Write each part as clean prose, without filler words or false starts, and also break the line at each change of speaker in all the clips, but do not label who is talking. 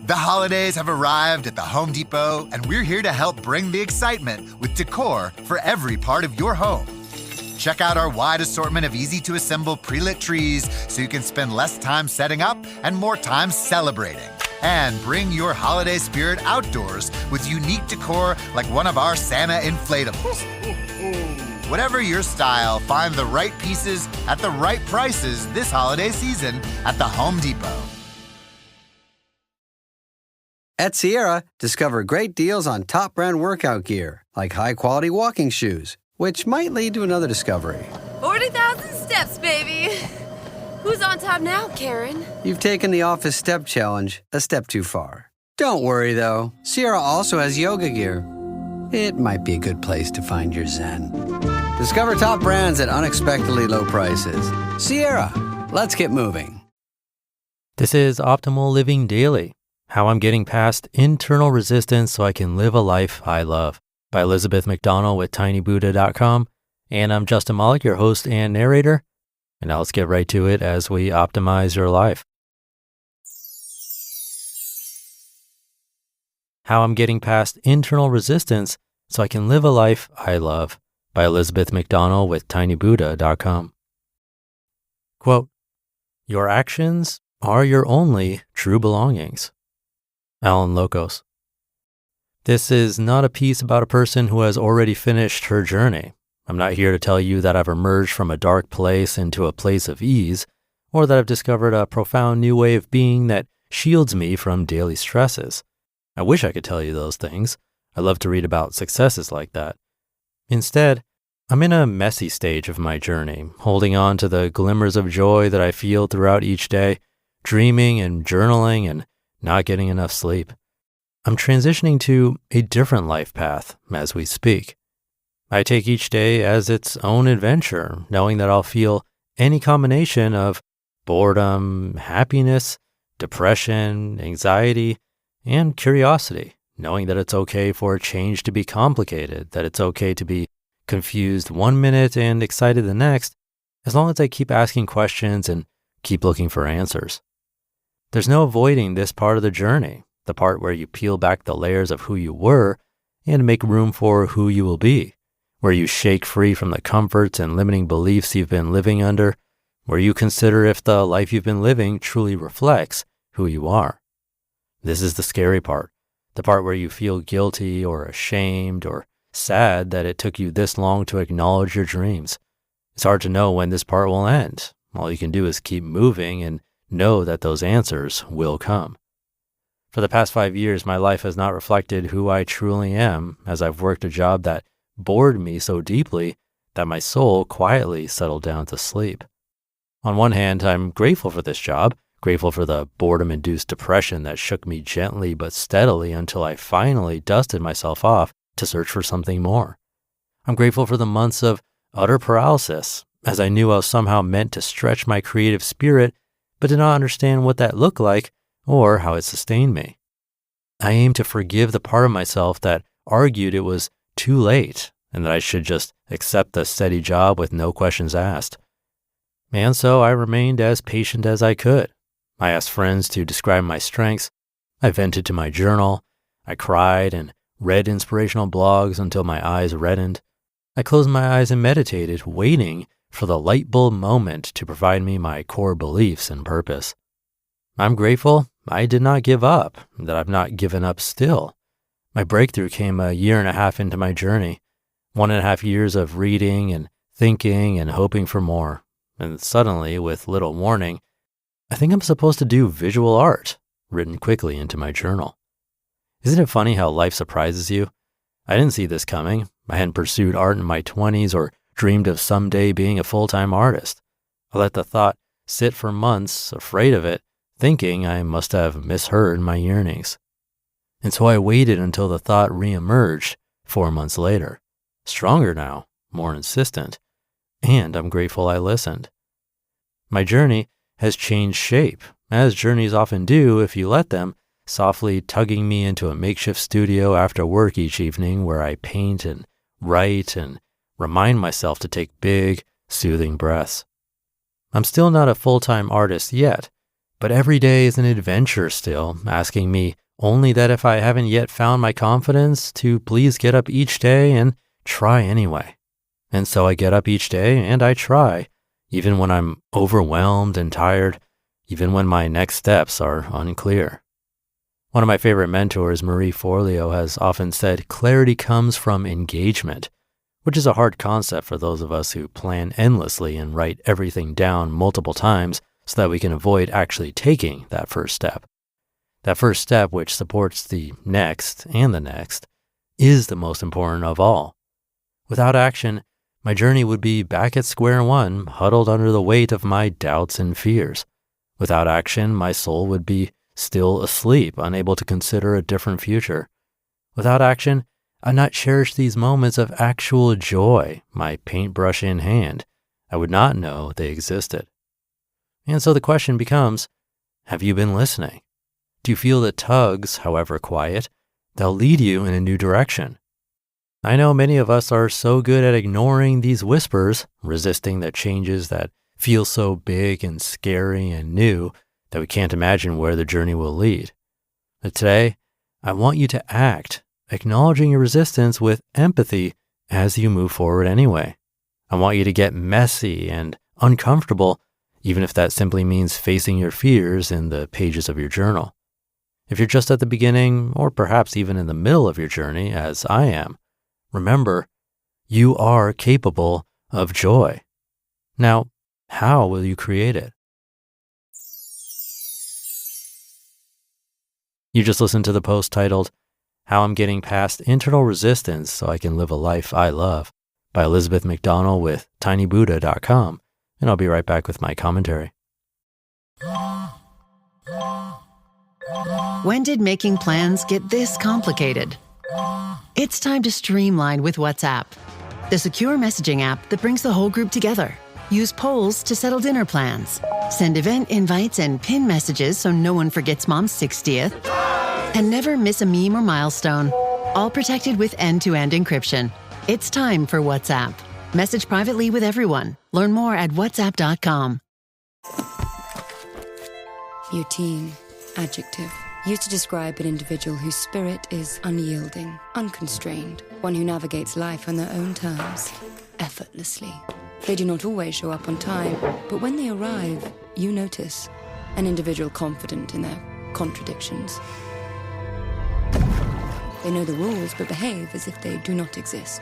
The holidays have arrived at the Home Depot, and we're here to help bring the excitement with decor for every part of your home. Check out our wide assortment of easy-to-assemble pre-lit trees so you can spend less time setting up and more time celebrating. And bring your holiday spirit outdoors with unique decor like one of our Santa inflatables. Whatever your style, find the right pieces at the right prices this holiday season at the Home Depot.
At Sierra, discover great deals on top brand workout gear, like high-quality walking shoes, which might lead to another discovery.
40,000 steps, baby. Who's on top now, Karen?
You've taken the office step challenge a step too far. Don't worry, though. Sierra also has yoga gear. It might be a good place to find your zen. Discover top brands at unexpectedly low prices. Sierra, let's get moving.
This is Optimal Living Daily, How I'm Getting Past Internal Resistance So I Can Live a Life I Love, by Elizabeth McDonnell with tinybuddha.com. And I'm Justin Malik, your host and narrator. And now let's get right to it as we optimize your life. How I'm Getting Past Internal Resistance So I Can Live a Life I Love, by Elizabeth McDonnell with tinybuddha.com. Quote, "Your actions are your only true belongings." Alan Locos. This is not a piece about a person who has already finished her journey. I'm not here to tell you that I've emerged from a dark place into a place of ease, or that I've discovered a profound new way of being that shields me from daily stresses. I wish I could tell you those things. I love to read about successes like that. Instead, I'm in a messy stage of my journey, holding on to the glimmers of joy that I feel throughout each day, dreaming and journaling and not getting enough sleep. I'm transitioning to a different life path as we speak. I take each day as its own adventure, knowing that I'll feel any combination of boredom, happiness, depression, anxiety, and curiosity, knowing that it's okay for change to be complicated, that it's okay to be confused one minute and excited the next, as long as I keep asking questions and keep looking for answers. There's no avoiding this part of the journey, the part where you peel back the layers of who you were and make room for who you will be, where you shake free from the comforts and limiting beliefs you've been living under, where you consider if the life you've been living truly reflects who you are. This is the scary part, the part where you feel guilty or ashamed or sad that it took you this long to acknowledge your dreams. It's hard to know when this part will end. All you can do is keep moving and know that those answers will come. For the past 5 years, my life has not reflected who I truly am, as I've worked a job that bored me so deeply that my soul quietly settled down to sleep. On one hand, I'm grateful for this job, grateful for the boredom-induced depression that shook me gently but steadily until I finally dusted myself off to search for something more. I'm grateful for the months of utter paralysis, as I knew I was somehow meant to stretch my creative spirit, but did not understand what that looked like or how it sustained me. I aim to forgive the part of myself that argued it was too late and that I should just accept the steady job with no questions asked. And so I remained as patient as I could. I asked friends to describe my strengths. I vented to my journal. I cried and read inspirational blogs until my eyes reddened. I closed my eyes and meditated, waiting for the light bulb moment to provide me my core beliefs and purpose. I'm grateful I did not give up, that I've not given up still. My breakthrough came a 1.5 years into my journey, 1.5 years of reading and thinking and hoping for more. And suddenly, with little warning, I think I'm supposed to do visual art, written quickly into my journal. Isn't it funny how life surprises you? I didn't see this coming. I hadn't pursued art in my 20s or dreamed of someday being a full-time artist. I let the thought sit for months, afraid of it, thinking I must have misheard my yearnings. And so I waited until the thought reemerged 4 months later, stronger now, more insistent, and I'm grateful I listened. My journey has changed shape, as journeys often do if you let them, softly tugging me into a makeshift studio after work each evening where I paint and write and remind myself to take big, soothing breaths. I'm still not a full-time artist yet, But every day is an adventure still, asking me only that if I haven't yet found my confidence to please get up each day and try anyway. And so I get up each day and I try, even when I'm overwhelmed and tired, even when my next steps are unclear. One of my favorite mentors, Marie Forleo, has often said clarity comes from engagement, which is a hard concept for those of us who plan endlessly and write everything down multiple times so that we can avoid actually taking that first step. That first step, which supports the next and the next, is the most important of all. Without action, my journey would be back at square one, huddled under the weight of my doubts and fears. Without action, my soul would be still asleep, unable to consider a different future. Without action, I'd not cherish these moments of actual joy, my paintbrush in hand. I would not know they existed. And so the question becomes, have you been listening? Do you feel the tugs, however quiet, they'll lead you in a new direction? I know many of us are so good at ignoring these whispers, resisting the changes that feel so big and scary and new that we can't imagine where the journey will lead. But today, I want you to act, acknowledging your resistance with empathy as you move forward anyway. I want you to get messy and uncomfortable, even if that simply means facing your fears in the pages of your journal. If you're just at the beginning, or perhaps even in the middle of your journey, as I am, remember, you are capable of joy. Now, how will you create it? You just listened to the post titled, How I'm Getting Past Internal Resistance So I Can Live a Life I Love by Elizabeth McDonnell with tinybuddha.com, and I'll be right back with my commentary.
When did making plans get this complicated? It's time to streamline with WhatsApp, the secure messaging app that brings the whole group together. Use polls to settle dinner plans. Send event invites and pin messages so no one forgets Mom's 60th. And never miss a meme or milestone. All protected with end-to-end encryption. It's time for WhatsApp. Message privately with everyone. Learn more at whatsapp.com.
Routine, adjective. Used to describe an individual whose spirit is unyielding, unconstrained, one who navigates life on their own terms, effortlessly. They do not always show up on time, but when they arrive, you notice. An individual confident in their contradictions. They know the rules, but behave as if they do not exist.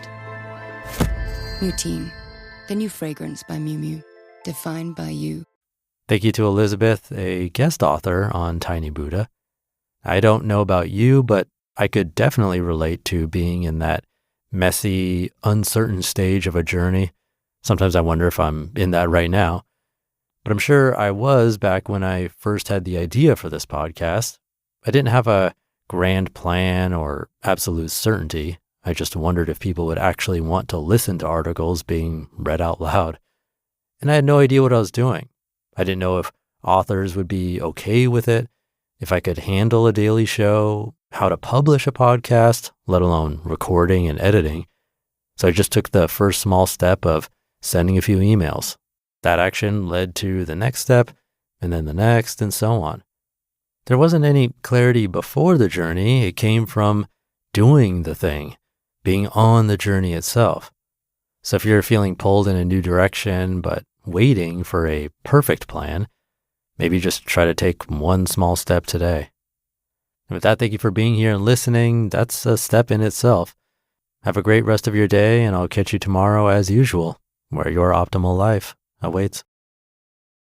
Routine, the new fragrance by Miu Miu, defined by you.
Thank you to Elizabeth, a guest author on Tiny Buddha. I don't know about you, but I could definitely relate to being in that messy, uncertain stage of a journey. Sometimes I wonder if I'm in that right now. But I'm sure I was back when I first had the idea for this podcast. I didn't have a grand plan or absolute certainty. I just wondered if people would actually want to listen to articles being read out loud. And I had no idea what I was doing. I didn't know if authors would be okay with it, if I could handle a daily show, how to publish a podcast, let alone recording and editing. So I just took the first small step of sending a few emails. That action led to the next step, and then the next, and so on. There wasn't any clarity before the journey. It came from doing the thing, being on the journey itself. So if you're feeling pulled in a new direction, but waiting for a perfect plan, maybe just try to take one small step today. And with that, thank you for being here and listening. That's a step in itself. Have a great rest of your day, and I'll catch you tomorrow as usual, where your optimal life awaits.